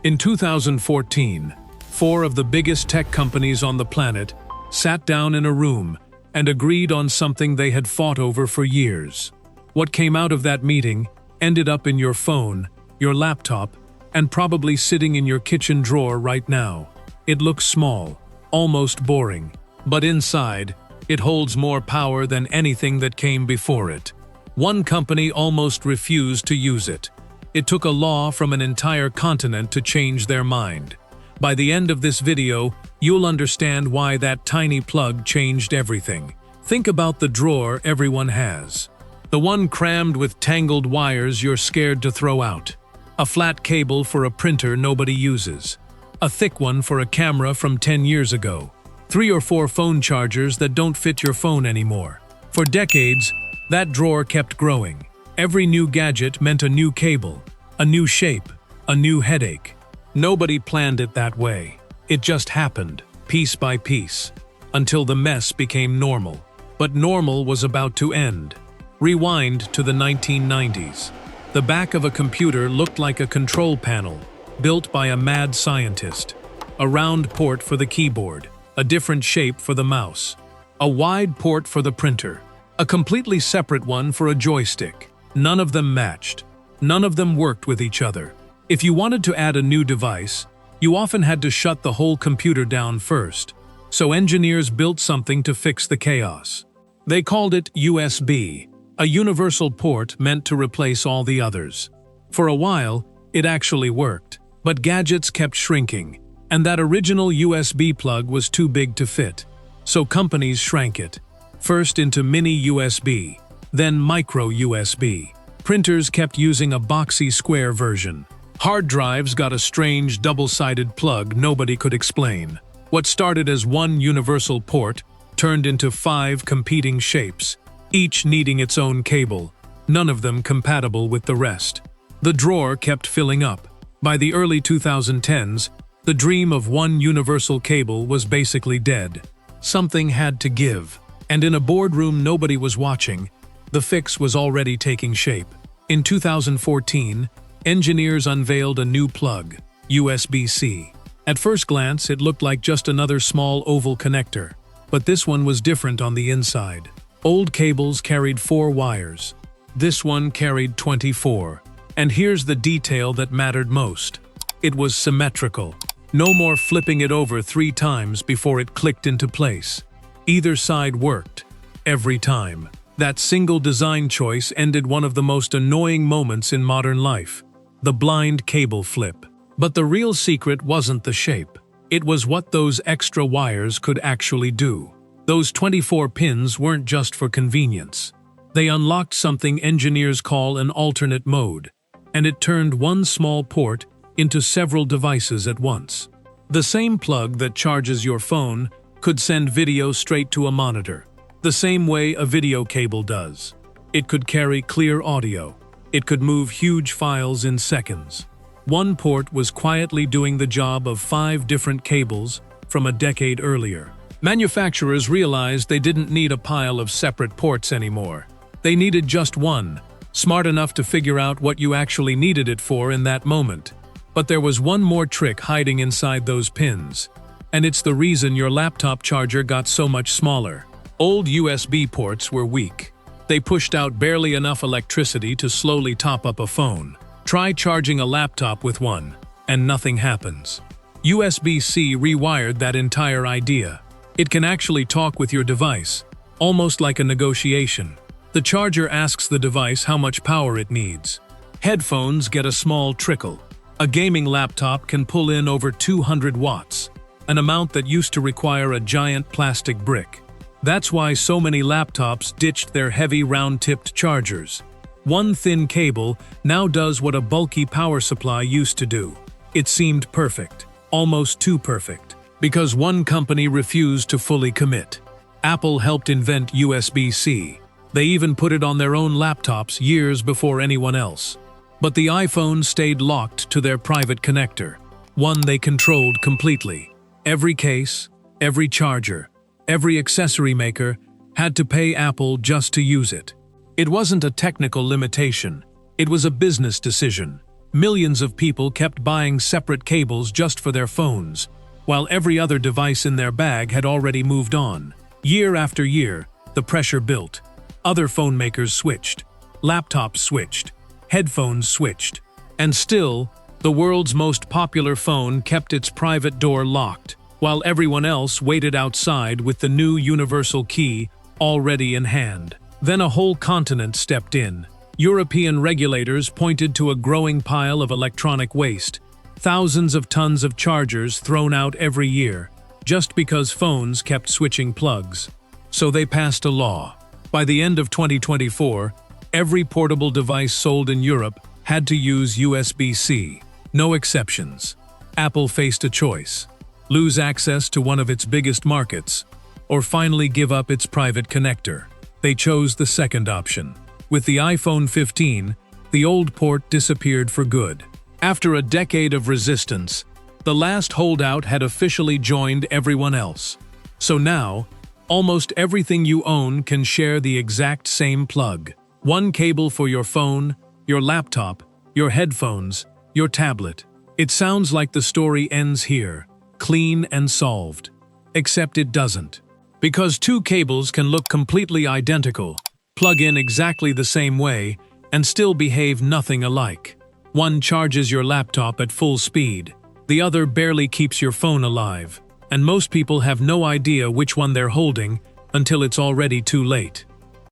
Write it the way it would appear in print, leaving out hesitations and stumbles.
In 2014, four of the biggest tech companies on the planet sat down in a room and agreed on something they had fought over for years. What came out of that meeting ended up in your phone, your laptop, and probably sitting in your kitchen drawer right now. It looks small, almost boring, but inside, it holds more power than anything that came before it. One company almost refused to use it. It took a law from an entire continent to change their mind. By the end of this video, you'll understand why that tiny plug changed everything. Think about the drawer everyone has. The one crammed with tangled wires you're scared to throw out. A flat cable for a printer nobody uses. A thick one for a camera from 10 years ago. 3 or 4 phone chargers that don't fit your phone anymore. For decades, that drawer kept growing. Every new gadget meant a new cable, a new shape, a new headache. Nobody planned it that way. It just happened, piece by piece, until the mess became normal. But normal was about to end. Rewind to the 1990s. The back of a computer looked like a control panel, built by a mad scientist. A round port for the keyboard, a different shape for the mouse, a wide port for the printer, a completely separate one for a joystick. None of them matched. None of them worked with each other. If you wanted to add a new device, you often had to shut the whole computer down first. So engineers built something to fix the chaos. They called it USB, a universal port meant to replace all the others. For a while, it actually worked, but gadgets kept shrinking, and that original USB plug was too big to fit. So companies shrank it, first into mini USB, then micro USB. Printers kept using a boxy square version. Hard drives got a strange double-sided plug nobody could explain. What started as one universal port turned into 5 competing shapes, each needing its own cable, none of them compatible with the rest. The drawer kept filling up. By the early 2010s, the dream of one universal cable was basically dead. Something had to give, and in a boardroom nobody was watching, the fix was already taking shape. In 2014, engineers unveiled a new plug, USB-C. At first glance, it looked like just another small oval connector, but this one was different on the inside. Old cables carried 4 wires. This one carried 24. And here's the detail that mattered most. It was symmetrical. No more flipping it over 3 times before it clicked into place. Either side worked, every time. That single design choice ended one of the most annoying moments in modern life, the blind cable flip. But the real secret wasn't the shape. It was what those extra wires could actually do. Those 24 pins weren't just for convenience. They unlocked something engineers call an alternate mode, and it turned one small port into several devices at once. The same plug that charges your phone could send video straight to a monitor, the same way a video cable does. It could carry clear audio. It could move huge files in seconds. One port was quietly doing the job of 5 different cables from a decade earlier. Manufacturers realized they didn't need a pile of separate ports anymore. They needed just one, smart enough to figure out what you actually needed it for in that moment. But there was one more trick hiding inside those pins, and it's the reason your laptop charger got so much smaller. Old USB ports were weak. They pushed out barely enough electricity to slowly top up a phone. Try charging a laptop with one, and nothing happens. USB-C rewired that entire idea. It can actually talk with your device, almost like a negotiation. The charger asks the device how much power it needs. Headphones get a small trickle. A gaming laptop can pull in over 200 watts, an amount that used to require a giant plastic brick. That's why so many laptops ditched their heavy round-tipped chargers. One thin cable now does what a bulky power supply used to do. It seemed perfect, almost too perfect, because one company refused to fully commit. Apple helped invent USB-C. They even put it on their own laptops years before anyone else. But the iPhone stayed locked to their private connector, one they controlled completely. Every case, every charger, every accessory maker had to pay Apple just to use it. It wasn't a technical limitation, it was a business decision. Millions of people kept buying separate cables just for their phones, while every other device in their bag had already moved on. Year after year, the pressure built. Other phone makers switched. Laptops switched. Headphones switched. And still, the world's most popular phone kept its private door locked, while everyone else waited outside with the new universal key already in hand. Then a whole continent stepped in. European regulators pointed to a growing pile of electronic waste, thousands of tons of chargers thrown out every year, just because phones kept switching plugs. So they passed a law. By the end of 2024, every portable device sold in Europe had to use USB-C. No exceptions. Apple faced a choice: lose access to one of its biggest markets, or finally give up its private connector. They chose the second option. With the iPhone 15, the old port disappeared for good. After a decade of resistance, the last holdout had officially joined everyone else. So now, almost everything you own can share the exact same plug. One cable for your phone, your laptop, your headphones, your tablet. It sounds like the story ends here, clean and solved. Except it doesn't. Because two cables can look completely identical, plug in exactly the same way, and still behave nothing alike. One charges your laptop at full speed, the other barely keeps your phone alive, and most people have no idea which one they're holding until it's already too late.